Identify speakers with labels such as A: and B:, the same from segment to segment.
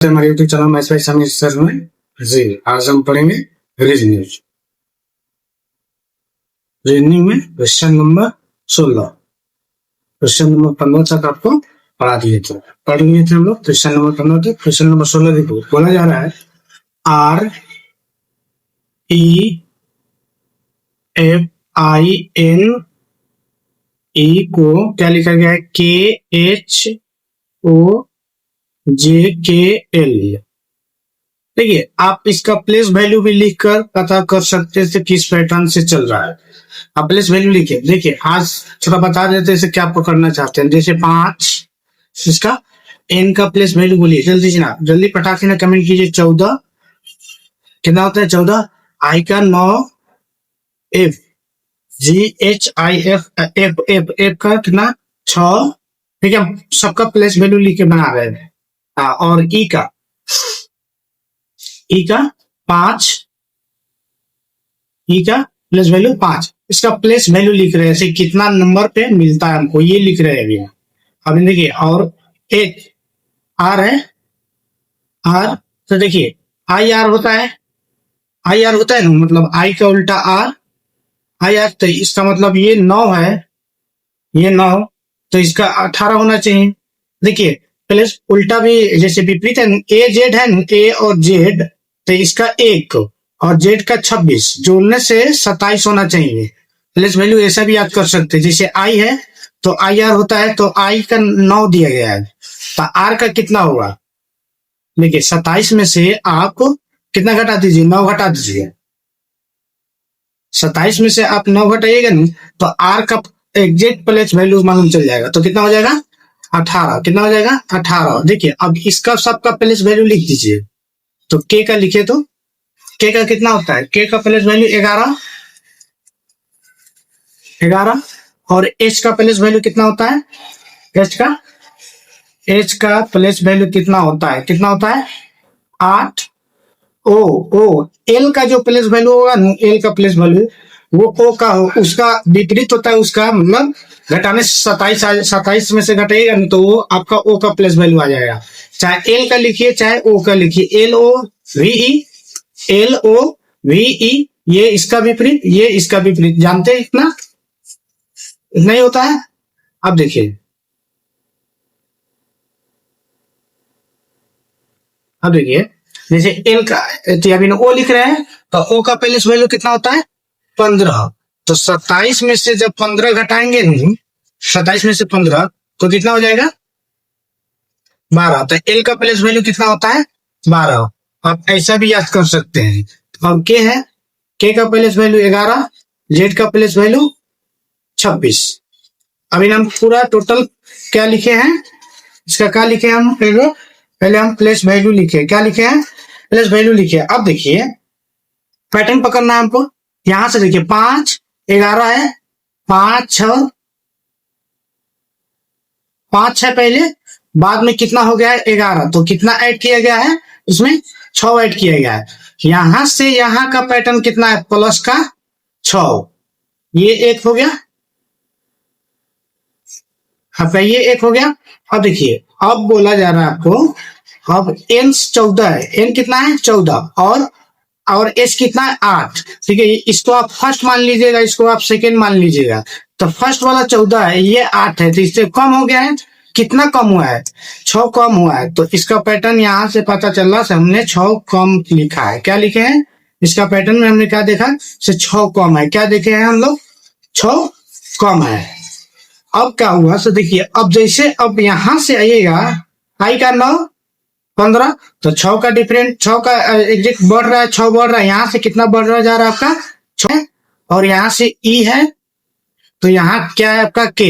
A: हमारे YouTube channel maths by Sameer sir में जी आज हम पढ़ेंगे रीजनिंग। रीजनिंग में क्वेश्चन नंबर 16, क्वेश्चन नंबर 15 तक आपको पढ़ लिए थे हम लोग। क्वेश्चन नंबर 15 तक, क्वेश्चन नंबर 16 देखो, बोला जा रहा है R E F I N E को क्या लिखा गया है, K H O J K L। देखिए आप इसका प्लेस वैल्यू भी लिखकर पता कर सकते हैं किस पैटर्न से चल रहा है। आप प्लेस वैल्यू लिखिए। देखिए आज थोड़ा बता देते हैं क्या पकड़ना चाहते हैं। जैसे 5, इसका n का प्लेस वैल्यू बोलिए जल्दी से ना, जल्दी पटाखे ना कमेंट कीजिए। 14 कितना होता है, 14 I का 9 F GHIF F F F का कितना 6, ठीक है। सबका प्लेस वैल्यू लिख के बना रहे हैं। और E का 5, E का प्लेस वैल्यू 5, इसका प्लेस वैल्यू लिख रहे हैं, कितना नंबर पे मिलता है हमको ये लिख रहे हैं अभी। अब देखिए और एक R है, R तो देखिए IR होता है, IR होता है ना, मतलब I का उल्टा R, IR। तो इसका मतलब ये 9 है, ये 9 तो इसका 18 होना चाहिए। देखिए प्लस उल्टा भी जैसे विपरीत है, A Z है ना, A और Z तो इसका 1 और Z का 26 जोड़ने से 27 होना चाहिए। प्लस वैल्यू ऐसा भी याद कर सकते हैं, जैसे I है तो IR होता है, तो I का 9 दिया गया है तो R का कितना होगा। देखिए 27 में से आप कितना घटा दीजिए, 9 घटा दीजिए। 27 में से आप 9 घटाइएगा ना तो R का एग्जैक्ट प्लेस वैल्यू मालूम चल जाएगा। तो कितना हो जाएगा 18, कितना हो जाएगा 18। देखिए अब इसका सबका प्लेस वैल्यू लिख दीजिए। तो K का लिखे तो K का कितना होता है, K का प्लेस वैल्यू 11 और H का प्लेस वैल्यू कितना होता है, H का प्लेस वैल्यू कितना होता है, 8। O L का जो प्लेस वैल्यू होगा ना, L का प्लेस वैल्यू वो O का हो, उसका विपरीत होता है, उसका मतलब घटाने से 27 में से घटाइएगा ना तो वो आपका O का प्लेस वैल्यू आ जाएगा। चाहे L का लिखिए चाहे O का लिखिए, LOVE ये इसका विपरीत, ये इसका विपरीत, जानते हैं इतना नहीं होता है। अब देखिए जैसे L का अभी O लिख रहे हैं तो O का प्लेस वैल्यू कितना होता है 15। तो 27 में से जब 15 घटाएंगे नहीं, 27 में से 15 तो कितना हो जाएगा 12। तो L का प्लेस वैल्यू कितना होता है 12। आप ऐसा भी याद कर सकते हैं। अब K है, K का प्लेस वैल्यू 11, Z का प्लेस वैल्यू 26। अभी हम पूरा टोटल क्या लिखे हैं, इसका क्या लिखे हम, पहले हम प्लेस वैल्यू लिखे, क्या लिखे हैं प्लेस वैल्यू लिखे। अब देखिए पैटर्न पकड़ना है हमको। यहां से देखिए 5 11 है, 5 6 पहले, बाद में कितना हो गया है 11, तो कितना ऐड किया गया है इसमें 6 ऐड किया गया है। यहां से यहां का पैटर्न कितना है प्लस का 6, ये एक हो गया, आपका ये एक हो गया। अब देखिए अब बोला जा रहा है आपको, अब n 14 है, n कितना है 14 और s कितना है 8, ठीक है। इसको आप फर्स्ट मान लीजिएगा, इसको आप सेकेंड मान लीजिएगा। तो फर्स्ट वाला 14 है, ये 8 है, तो इससे कम हो गया है। कितना कम हुआ है 6 कम हुआ है। तो इसका पैटर्न यहां से पता चल रहा है, हमने 6 कम लिखा है। क्या लिखे हैं इसका पैटर्न में हमने क्या देखा से 6 कम है, क्या देखे हैं हम लोग 6 कम है। अब क्या हुआ तो देखिए, अब जैसे अब यहां से आइएगा I का 9 15 तो 6 का डिफरेंट, 6 का एग्जैक्ट बढ़ रहा है, 6 बढ़ रहा है। यहां से कितना बढ़ रहा जा रहा है आपका 6, और यहां से E है तो यहाँ क्या है आपका K।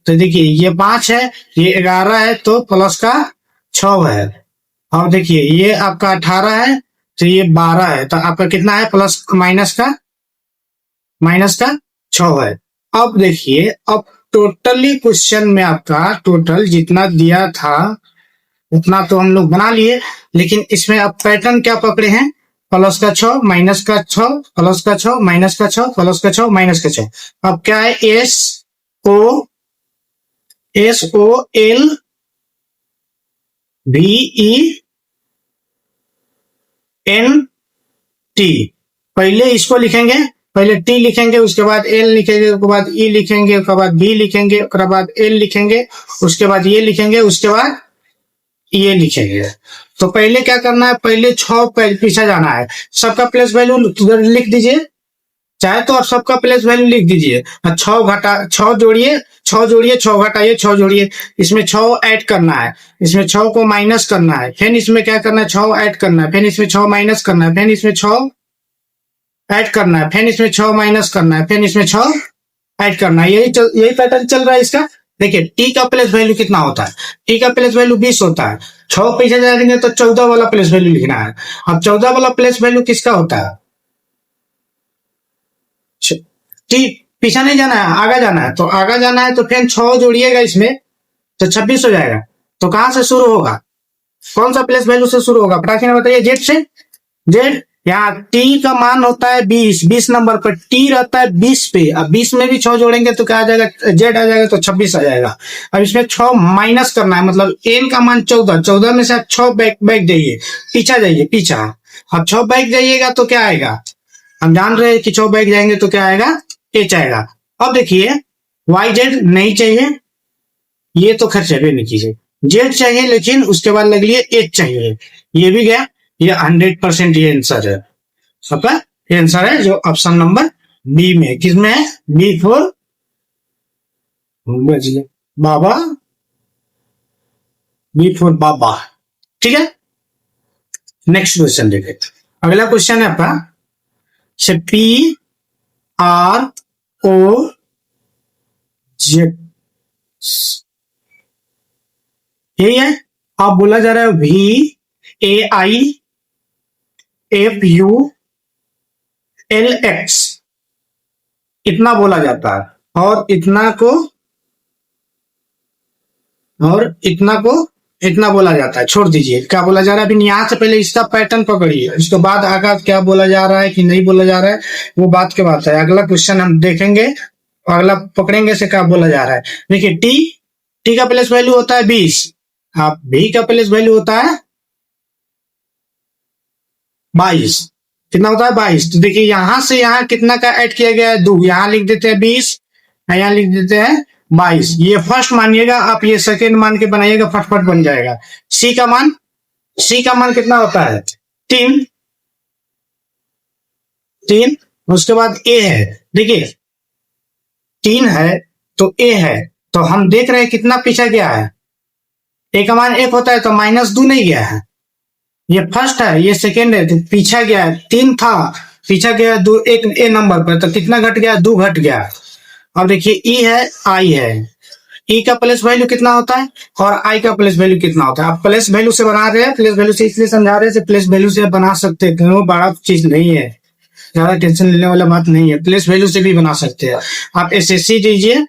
A: तो देखिए ये 5 है, ये 11 है तो प्लस का 6 है। और देखिए ये आपका 18 है तो ये 12 है, तो आपका कितना है प्लस माइनस का 6 है। अब देखिए अब टोटली क्वेश्चन में आपका टोटल जितना दिया था उतना तो हम लोग बना लिए, लेकिन इसमें अब पैटर्न क्या पकड़े हैं, प्लस का 6 माइनस का 6 प्लस का 6 माइनस का 6 प्लस का 6 माइनस का 6। अब क्या है SOL VE एन टी, पहले इसको लिखेंगे, पहले टी लिखेंगे, उसके बाद एल लिखेंगे, उसके बाद ई लिखेंगे, उसके बाद बी लिखेंगे, उसके बाद एल लिखेंगे, उसके बाद ये लिखेंगे, उसके बाद ये लिखेंगे। तो पहले क्या करना है, पहले छह पीछे जाना है, सबका प्लेस वैल्यू लिख दीजिए, चाहे तो आप सबका प्लेस वैल्यू लिख दीजिए। छह घटा, छह जोड़िए, छह जोड़िए, छह घटाइए, छह जोड़िए, इसमें छह ऐड करना है, इसमें छह को माइनस करना है, फिर इसमें क्या करना है, छह ऐड करना है, फिर इसमें छह माइनस करना है, फिर इसमें छह ऐड करना है, फिर इसमें छह माइनस करना है, फिर इसमें छह ऐड करना है। यही पैटर्न चल रहा है इसका। देखिए टी का प्लेस वैल्यू कितना होता है, टी का प्लेस वैल्यू 20 होता है, छह पीछे जाएंगे तो 14 वाला प्लेस वैल्यू लिखना है। अब 14 वाला प्लेस वैल्यू किसका होता है, टी पीछे नहीं जाना है, आगे जाना है, तो आगे जाना है तो फिर छह जोड़िएगा इसमें तो 26 हो जाएगा। तो कहां से शुरू होगा, कौन सा प्लेस वैल्यू से शुरू होगा, फटाक से बताइए, जेड से। जेड, यहाँ टी का मान होता है 20, 20 नंबर पर टी रहता है 20 पे, अब 20 में भी 6 जोड़ेंगे तो क्या आ जाएगा, जेड आ जाएगा, तो 26 आ जाएगा। अब इसमें 6 माइनस करना है, मतलब एन का मान 14, 14 में से आप 6 बैक बैक जाइए, पीछा जाइए, पीछा। अब 6 बैक जाइएगा तो क्या आएगा, हम जान रहे हैं कि 6 बैक जाएंगे तो क्या आएगा, एच आएगा। अब देखिए वाई जेड नहीं चाहिए, ये तो खैर चाहिए नहीं कीजिए, जेड चाहिए, लेकिन उसके बाद लग लिए एच चाहिए, ये भी गया, ये 100% ये आंसर है आपका, ये आंसर है जो ऑप्शन नंबर बी में, किसमें है, B for baba, B for baba. ठीक है, नेक्स्ट क्वेश्चन देखिए, अगला क्वेश्चन है आपका, पी आर ओ जेड, यही है। अब बोला जा रहा है V A I F U L x, इतना बोला जाता है, और इतना को, और इतना को इतना बोला जाता है, छोड़ दीजिए क्या बोला जा रहा है, अभी यहाँ से पहले इसका पैटर्न पकड़िए, उसके बाद आगा क्या बोला जा रहा है कि नहीं बोला जा रहा है वो बात के बात है, अगला क्वेश्चन हम देखेंगे, अगला पकड़ेंगे से क्या बोला जा रहा है। देखिए टी, टी का प्लेस वैल्यू होता है 20, अब भी का प्लेस वैल्यू होता है 22, कितना होता है 22। तो देखिए यहां से यहाँ कितना का ऐड किया गया है, 2, यहाँ लिख देते हैं 20, यहाँ लिख देते हैं 22, ये फर्स्ट मानिएगा आप, ये सेकेंड मान के बनाइएगा, फटफट बन जाएगा। सी का मान, सी का मान कितना होता है 3, 3, उसके बाद ए है, देखिए 3 है तो ए है, तो हम देख रहे हैं कितना पीछा गया है, ए का मान 1 होता है तो -2 नहीं गया है, ये फर्स्ट है, ये सेकेंड है, तो पीछा गया है, 3 था, पीछा गया 2, एक ए नंबर पर, तो कितना घट गया, 2 घट गया। अब देखिए ई है, आई है, ई का प्लेस वैल्यू कितना होता है और आई का प्लेस वैल्यू कितना होता है, आप प्लेस वैल्यू से बना रहे हैं, प्लेस वैल्यू से इसलिए समझा रहे हैं, प्लेस वैल्यू से बना सकते हैं, वो बड़ा चीज नहीं है, ज्यादा टेंशन लेने वाला बात नहीं है, प्लेस वैल्यू से भी बना सकते हैं। आप एसएससी दीजिए,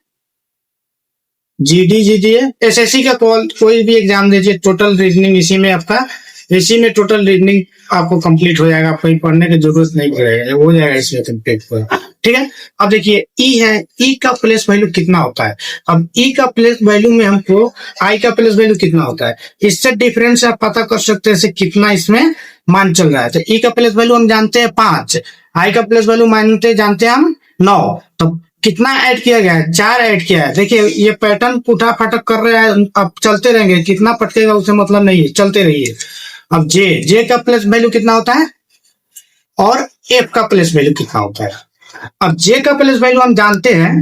A: जीडी दीजिए, एसएससी का कोई भी एग्जाम दीजिए, टोटल रीजनिंग इसी में आपका, इसी में टोटल रीजनिंग आपको कंप्लीट हो जाएगा, आपको पढ़ने की जरूरत नहीं पड़ेगा, हो जाएगा इसमें कंप्लीट पूरा। ठीक है, अब देखिए ई है, ई का प्लेस वैल्यू कितना होता है, अब ई का प्लेस वैल्यू में हमको आई का प्लेस वैल्यू कितना होता है, इससे डिफरेंस आप पता कर सकते हैं कितना इसमें मान चल रहा है। तो ई का प्लेस वैल्यू हम जानते हैं 5, आई का प्लेस वैल्यू मानते जानते हैं हम 9, तो कितना ऐड किया गया है, 4 ऐड किया है। देखिए ये पैटर्न उठा फटक कर रहे हैं, अब चलते रहेंगे, कितना पटकेगा उसे मतलब नहीं है, चलते रहिए। अब जे, जे का प्लेस वैल्यू कितना होता है और एफ का प्लेस वैल्यू कितना होता है। अब जे का प्लेस वैल्यू हम जानते हैं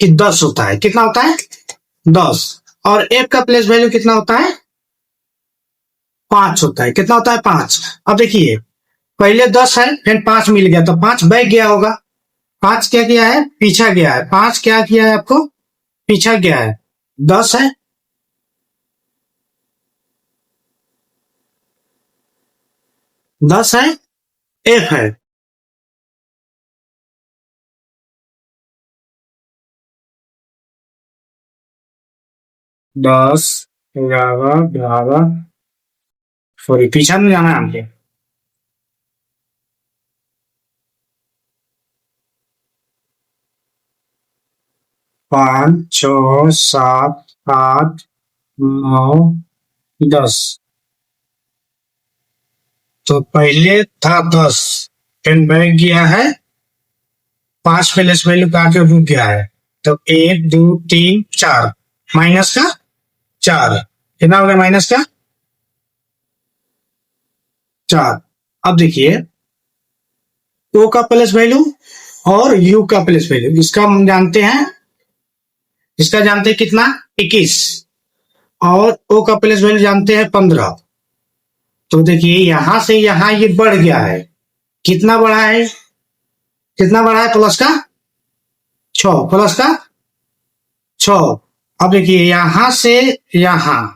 A: कि 10 होता है, कितना होता है 10, और एफ का प्लेस वैल्यू कितना होता है 5 होता है, कितना होता है 5। अब देखिए पहले 10 है फिर 5 मिल गया तो 5 बैक गया होगा, 5 क्या किया है पीछा गया है, 5 क्या किया है आपको पीछा गया है, 10 है, 10 है, एफ है, 10, 11, 12, सॉरी पीछा नहीं जाना है हमको, 5, 6, 7, 8, 9, 10, तो पहले था 10, फिर बैग गया है 5 प्लस वैल्यू का आगे रुक गया है, तो 1 2 3 4 माइनस का 4, कितना हो गया माइनस का 4। अब देखिए ओ का प्लस वैल्यू और यू का प्लस वैल्यू, इसका हम जानते हैं, इसका जानते हैं कितना 21, और ओ का प्लस वैल्यू जानते हैं 15। तो देखिए यहां से यहां ये बढ़ गया है, कितना बढ़ा है, कितना बढ़ा है प्लस का 6, प्लस का 6। अब देखिए यहां से यहां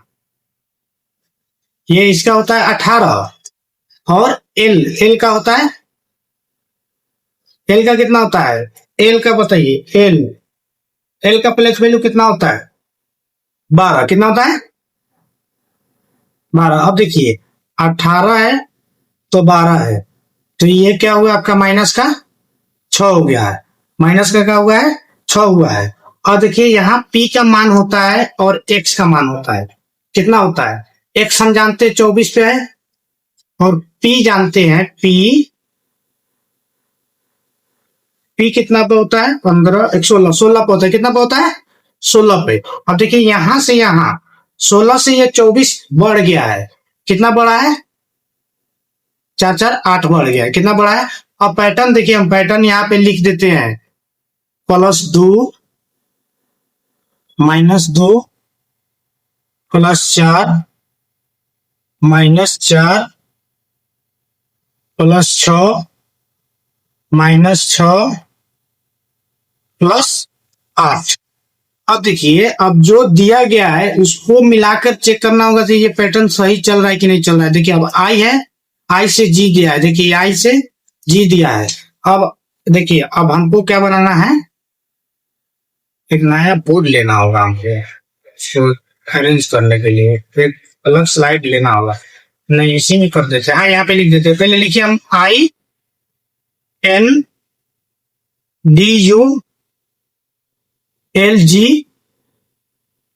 A: ये इसका होता है 18, और एल एल का होता है, एल का कितना होता है, एल का बताइए, एल एल का प्लस वैल्यू कितना होता है 12, कितना होता है 12। अब देखिए 18 है तो 12 है, तो ये क्या हुआ आपका माइनस का 6 हो गया है, माइनस का क्या हुआ है 6 हुआ है। और देखिए यहाँ p का मान होता है और x का मान होता है, कितना होता है, x हम जानते हैं 24 पे है, और p जानते हैं, p कितना पे होता है 15 1 16, 16 पे होता है, कितना पे होता है 16 पे। अब देखिए यहां से यहां 16 से ये 24 बढ़ गया है, कितना बढ़ा है 4 4 8 बढ़ गया है, कितना बढ़ा है। अब पैटर्न देखिए, हम पैटर्न यहाँ पे लिख देते हैं, +2 -2 +4 -4 +6 -6 +8। अब देखिए अब जो दिया गया है उसको मिलाकर चेक करना होगा कि ये पैटर्न सही चल रहा है कि नहीं चल रहा है। देखिए अब आई है, आई से जी दिया है, देखिए आई से जी दिया है। अब देखिए अब हमको क्या बनाना है, एक नया बोर्ड लेना होगा हमको इसको अरेंज करने के लिए, फिर अलग स्लाइड लेना होगा, नहीं इसी में कर देते हैं, हाँ यहाँ पे लिख देते हैं। पहले लिखिए हम INDULG,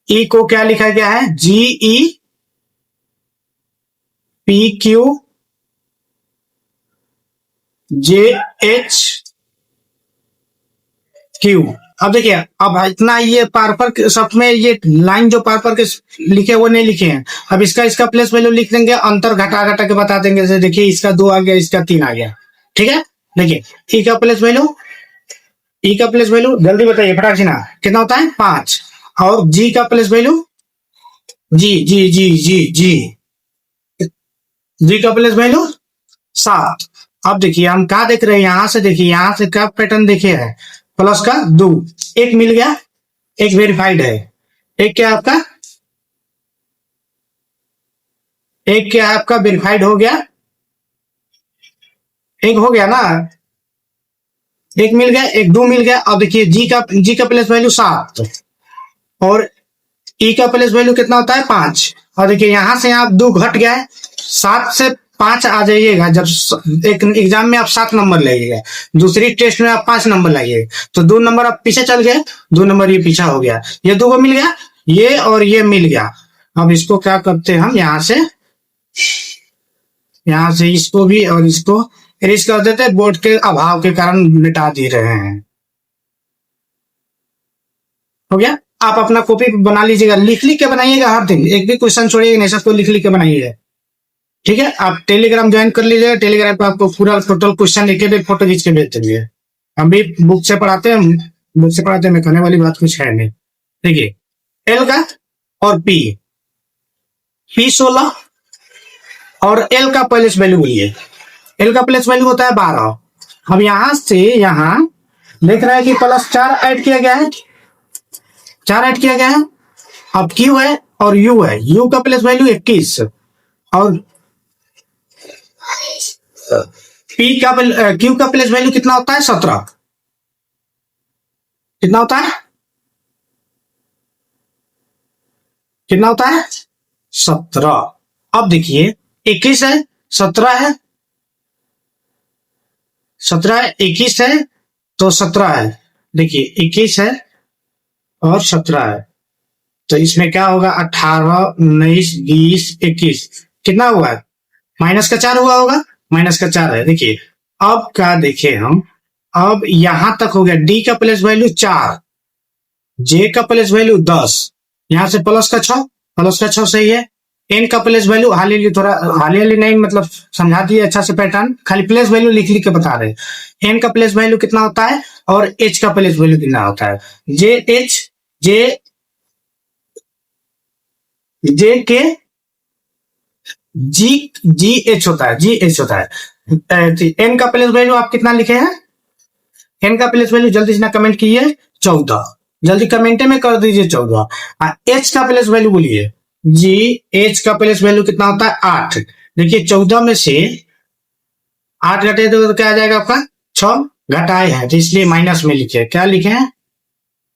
A: ई को क्या लिखा गया है GEPQJHQ। अब देखिए अब इतना ये पार सब में ये लाइन जो पार के लिखे वो नहीं लिखे हैं, अब इसका इसका प्लस वैल्यू लिख देंगे, अंतर घटा घटा के बता देंगे। जैसे देखिए इसका 2 आ गया, इसका 3 आ गया, ठीक है। देखिए ई का प्लस वैल्यू, ई का प्लस वैल्यू जल्दी बताइए फटाक से ना, कितना होता है 5, और जी का प्लस वैल्यू, जी जी जी जी जी जी का प्लस वैल्यू 7। अब देखिए हम क्या देख रहे हैं, यहां से देखिए, यहां से क्या पैटर्न देखे है, प्लस का 2, एक मिल गया, एक वेरीफाइड है, एक क्या आपका, एक क्या आपका वेरीफाइड हो गया, एक हो गया ना, एक मिल गया, एक 2 मिल गया। अब देखिए जी का प्लस वैल्यू 7, और ई का प्लस वैल्यू कितना होता है 5। और देखिए यहां से आप 2 घट गया है, 7 से 5 आ जाइएगा, जब एक एग्जाम में आप 7 नंबर लाइएगा, दूसरी टेस्ट में आप 5 नंबर लाइएगा, तो 2 नंबर आप पीछे चल गए, 2 नंबर ये पीछा हो गया, ये 2 को मिल गया, ये और ये मिल गया। अब इसको क्या करते हैं हम, यहां से इसको भी और इसको इरेज कर देते हैं, बोर्ड के अभाव के कारण मिटा दे रहे हैं। हो गया, आप अपना कॉपी बना लीजिएगा, लिख लिख के बनाइएगा हर दिन, एक भी क्वेश्चन छोड़िएगा नहीं, सबको लिख लिख के बनाइएगा, ठीक है। आप टेलीग्राम ज्वाइन कर लीजिएगा, टेलीग्राम पे आपको पूरा टोटल क्वेश्चन एक एक फोटो खींच के भेज देंगे। हम भी बुक से पढ़ाते हैं, बुक से पढ़ाते हैं, में करने वाली बात कुछ है नहीं। देखिए एल का और पी 16, और एल का प्लस वैल्यू बोलिए, एल का प्लस वैल्यू होता है 12। अब यहां से यहां देख रहा है कि +4 ऐड किया गया है, 4 ऐड किया गया है। अब क्यू है और यू है, यू का प्लस वैल्यू 21, और पी का क्यू का प्लस वैल्यू कितना होता है 17, कितना होता है, कितना होता है 17। अब देखिए 21 है, 17 है, 17 है, 21 है, तो 17 है। देखिए 21 है और 17 है, तो इसमें क्या होगा 18 19 20 21, कितना हुआ है माइनस का 4 हुआ होगा, माइनस का 4 है। देखिए अब क्या देखे हम, अब यहां तक हो गया, डी का प्लेस वैल्यू 4, जे का प्लेस वैल्यू 10, यहां से प्लस का 6, प्लस का 6 सही है। एन का प्लेस वैल्यू हाली थोड़ा हाली नहीं, मतलब समझा दिए अच्छा से पैटर्न, खाली प्लेस वैल्यू लिख लिख के बता रहे। एन का प्लेस वैल्यू कितना होता है और एच का प्लेस वैल्यू कितना होता है। जे एच, जे जे के जी, जी एच होता है, जी एच होता है। एन का प्लेस वैल्यू आप कितना लिखे हैं, एन का प्लेस वैल्यू जल्दी से ना कमेंट कीजिए, 14, जल्दी कमेंटे में कर दीजिए 14। एच का प्लेस वैल्यू बोलिए, जी एच का प्लेस वैल्यू कितना होता है 8। देखिए 14 में से 8 घटे तो क्या आ जाएगा आपका 6, घटाए हैं तो इसलिए माइनस में लिखे, क्या लिखे हैं,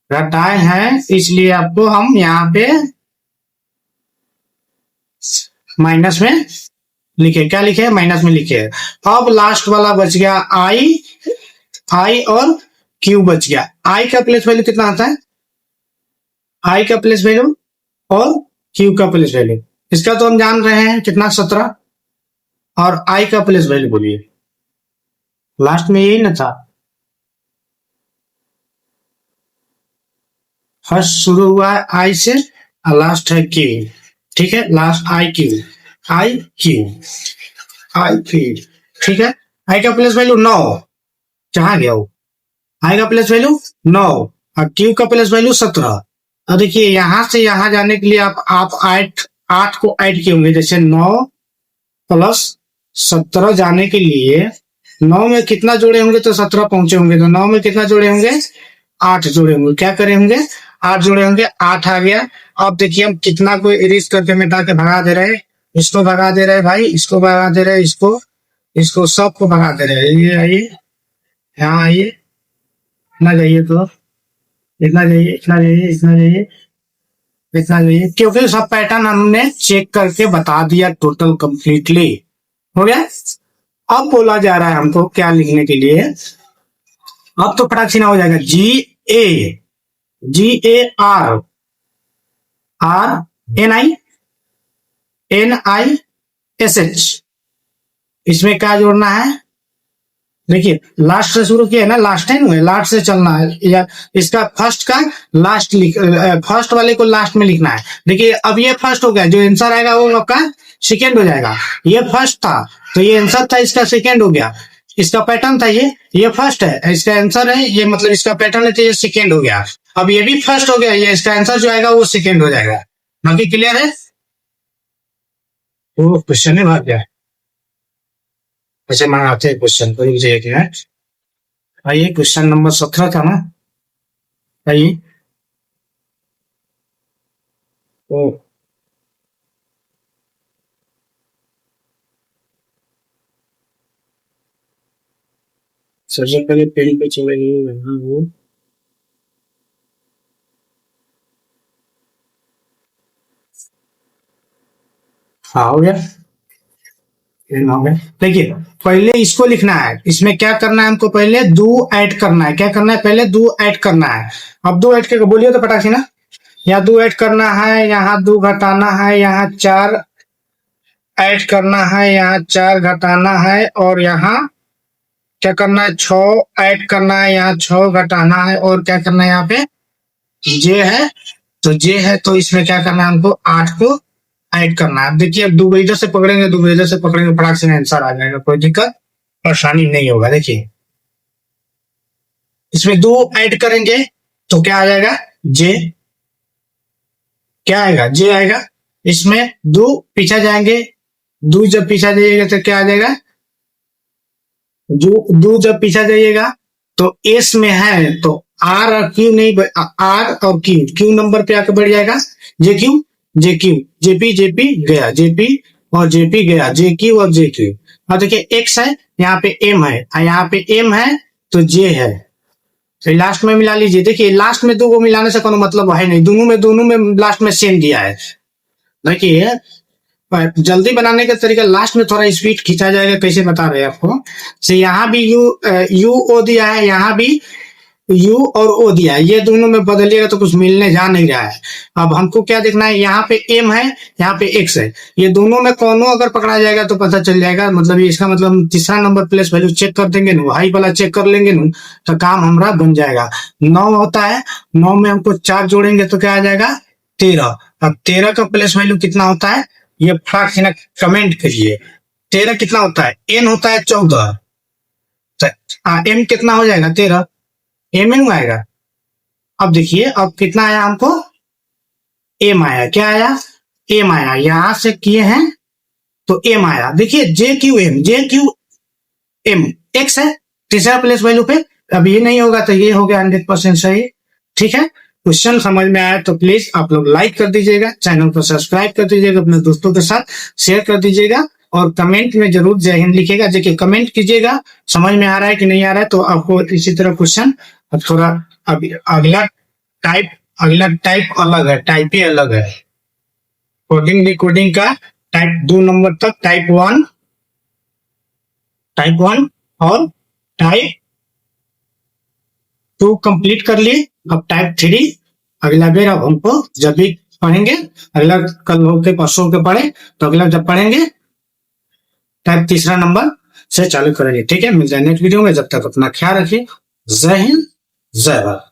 A: घटाए हैं, इसलिए आपको हम यहाँ पे माइनस में लिखे, क्या लिखे, माइनस में लिखे। अब लास्ट वाला बच गया आई, आई और क्यू बच गया। आई का प्लेस वैल्यू कितना आता है, आई का प्लेस वैल्यू और क्यू का प्लेस वैल्यू, इसका तो हम जान रहे हैं कितना 17, और आई का प्लेस वैल्यू बोलिए, लास्ट में यही ना था, फर्स्ट शुरू हुआ है आई से और लास्ट है क्यू, ठीक है, last I Q, I Q, I Q, ठीक है। आई का प्लेस वैल्यू 9, कहाँ गया वो, आई का प्लेस वैल्यू 9 और क्यू का प्लेस वैल्यू 17। अब देखिए यहां से यहां जाने के लिए आप 8 को ऐड किए होंगे, जैसे 9 प्लस 17 जाने के लिए 9 में कितना जोड़े होंगे तो 17 पहुंचे होंगे, तो 9 में कितना जोड़े होंगे, 8 जोड़े होंगे, क्या करे होंगे, 8 जोड़े होंगे, 8 आ गया। अब देखिए हम कितना को इरेज करके मिटा के भगा दे रहे हैं, इसको भगा दे रहे हैं भाई, इसको भगा दे रहे हैं, इसको सबको भगा दे रहे हैं। ये आइए, यहाँ आइए, इतना जाइए, तो इतना जाइए, इतना जाइए, इतना जाइए, इतना जाइए, क्योंकि सब पैटर्न हमने चेक करके बता दिया टोटल कंप्लीटली, हो गया। अब बोला जा रहा है हमको क्या लिखने के लिए, अब तो फटाक सीना हो जाएगा, A G A R, R N I S H, इसमें क्या जोड़ना है, देखिए लास्ट से शुरू किया है ना, लास्ट टाइम है, लास्ट से चलना है, या इसका फर्स्ट का लास्ट लिख, फर्स्ट वाले को लास्ट में लिखना है। देखिए अब ये फर्स्ट हो गया, जो आंसर आएगा वो आपका सेकेंड हो जाएगा, ये फर्स्ट था तो ये आंसर था, इसका सेकेंड हो गया, इसका पैटर्न था, ये फर्स्ट है, इसका आंसर है, ये मतलब इसका पैटर्न है तो ये सेकेंड हो गया। अब ये भी फर्स्ट हो गया, ये इसका आंसर जो आएगा वो सेकेंड हो जाएगा। बाकी क्लियर है, वो क्वेश्चन है भाग गया, वैसे मंगाते हैं क्वेश्चन को, एक मिनट, आइए क्वेश्चन नंबर 17 था ना, आइए, ओ सबसे पहले पेन पे चाहिए वो, हाँ हो गया, देखिए पहले इसको लिखना है, इसमें क्या करना है हमको, पहले दो ऐड करना है, क्या करना है, पहले दो ऐड करना है। अब दो ऐड करके बोलिए तो पटाख से ना, यहाँ दो ऐड करना है, यहाँ दो घटाना है, यहाँ 4 ऐड करना है, यहाँ 4 घटाना है, और यहाँ क्या करना है, 6 ऐड करना है, यहाँ 6 घटाना है, और क्या करना है, यहाँ पे जे है, तो जे है तो इसमें क्या करना है हमको, 8 को ऐड करना है। अब देखिए अब दो इधर से पकड़ेंगे, दो इधर से पकड़ेंगे, फटाक से आंसर आ जाएगा, कोई दिक्कत परेशानी नहीं होगा। देखिए इसमें दो ऐड करेंगे तो क्या आ जाएगा, जे, क्या आएगा, जे आएगा। इसमें दो पीछे जाएंगे, दो जब पीछे जाइएगा तो क्या आ जाएगा, जो दो जब पीछे जाइएगा तो एस में है तो आर और क्यू नहीं, आर और क्यू नंबर पे आके बढ़ जाएगा, जे क्यू, जेपी गया, जेपी और जेपी गया, जे क्यू और जे क्यू। और देखिए एक्स है, यहाँ पे एम है, यहाँ पे एम है तो जे है, तो लास्ट में मिला लीजिए। देखिए लास्ट में दो को मिलाने से कोई मतलब है नहीं, दोनों में लास्ट में सेम दिया है। देखिए जल्दी बनाने का तरीका, लास्ट में थोड़ा स्पीड खींचा जाएगा, कैसे बता रहे हैं आपको। से यहाँ भी यू ओ दिया है, यहाँ भी यू और ओ दिया है, ये दोनों में बदलिएगा तो कुछ मिलने जा नहीं रहा है। अब हमको क्या देखना है, यहाँ पे एम है, यहाँ पे एक्स है, ये दोनों में कौनों अगर पकड़ा जाएगा तो पता चल जाएगा, मतलब ये इसका मतलब हम तीसरा नंबर प्लेस वैल्यू चेक कर देंगे ना, हाई वाला चेक कर लेंगे ना, तो काम हमारा बन जाएगा। 9 होता है, 9 में हमको 4 जोड़ेंगे तो क्या आ जाएगा 13। अब 13 का प्लेस वैल्यू कितना होता है, ये फटाक से ना कमेंट करिए। 13 कितना होता है, एन होता है 14, एम कितना हो जाएगा 13, एम एन आएगा। अब देखिए अब कितना आया हमको, एम आया, क्या आया, एम आया, यहां से किए हैं तो एम आया। देखिए जे क्यू एम एक्स है तीसरा प्लेस वैल्यू पे। अब ये नहीं होगा तो ये हो गया 100% सही। ठीक है, क्वेश्चन समझ में आया तो प्लीज आप लोग लाइक कर दीजिएगा, चैनल को सब्सक्राइब कर दीजिएगा, अपने दोस्तों के साथ शेयर कर दीजिएगा और कमेंट में जरूर जय हिंद लिखिएगा। देखिए कमेंट कीजिएगा समझ में आ रहा है कि नहीं आ रहा है, तो आपको इसी तरह क्वेश्चन थोड़ा अगला टाइप अलग है, टाइप ही अलग है। कोडिंग डिकोडिंग का टाइप 2 नंबर तक, टाइप 1 और टाइप 2 कंप्लीट कर लिए। अब टाइप 3 अगला बेर अब हमको जब भी पढ़ेंगे, अगला कल हो के परसों के पढ़े तो अगला जब पढ़ेंगे टाइप तीसरा नंबर से चालू करेंगे। ठीक है, मिल जाए नेक्स्ट वीडियो में, जब तक अपना ख्याल रखिए। जय हिंद, जय भारत।